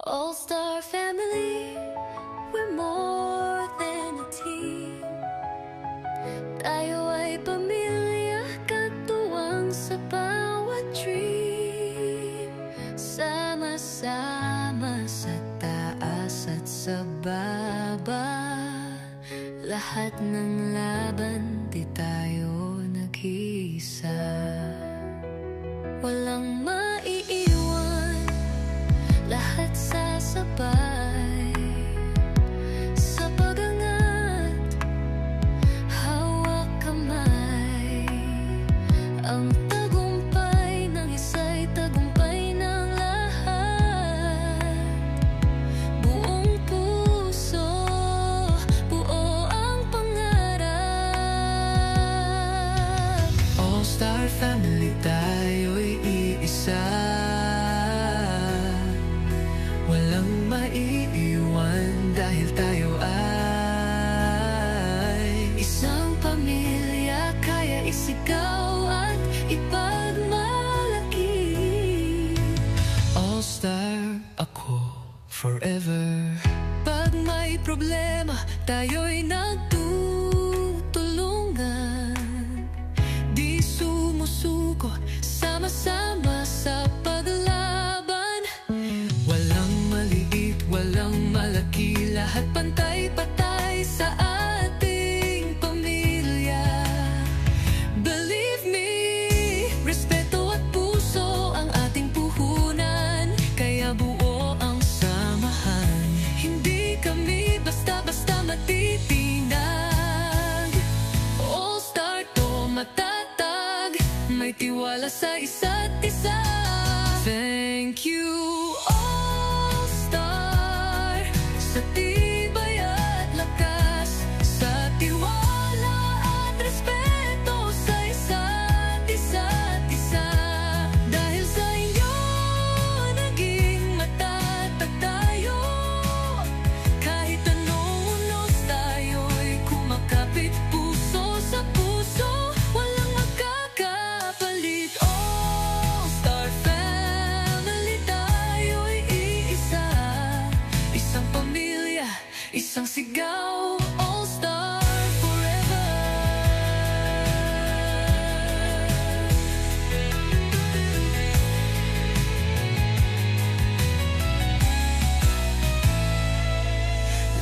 All-Star family, we're more than a team. Tayo ay pamilya, katuwang sa bawat dream. Sama-sama sa taas at sa baba, lahat ng laban, di tayo nag-iisa. Walang maiiwan, lahat sasabay sa pag-angat, hawak kamay. Ang tagumpay ng isa'y tagumpay ng lahat. Buong puso, buo ang pangarap. All-Star family, tayo'y iisa. Walang maiiwan dahil tayo ay Isang pamilya, kaya isigaw at ipagmalaki. All-Star, ako forever. Pag may problema, tayo'y nagtutulungan. Di sumusuko, sama-sama sa paglaban. Walang maliit, walang malaki, lahat pantay-patay sa ating pamilya. Believe me, respeto at puso ang ating puhunan, kaya buo ang samahan. Hindi kami basta-basta matitinag. All-Star to matatag, may tiwala sa isa't isa. Thank you, All-Star, sa tibay at lakas, sa tiwala at respeto sa isa't isa. Dahil sa inyo, naging matatag tayo. Kahit anong unos, tayo'y kumakapit puso sa puso. Walang magkakapalit. All-Star family, tayo'y iisa. Isang pamilya, isang sigaw. All-Star forever.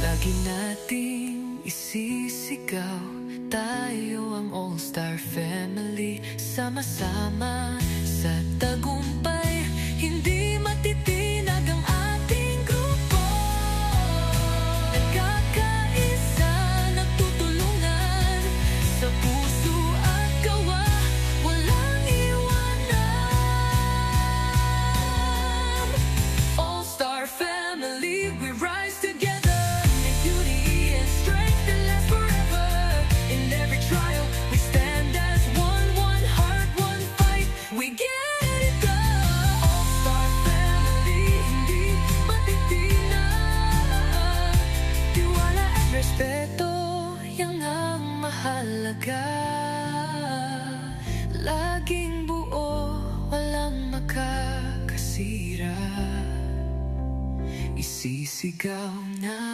Lagi nating isisigaw, tayo ang All-Star family. Sama-sama sa tagumpay, hindi matitinag ang ating grupo. Nagkakaisa, nagtutulungan, sa puso at gawa, walang iwanan. All-Star family, we rise together. May beauty and strength that lasts forever. In every trial, we stand as one heart, one fight. We get it done. All-Star family, hindi matitinag. Tiwala at respeto, yan ang mahalaga. Laging buo, walang makakasira. Isisigaw na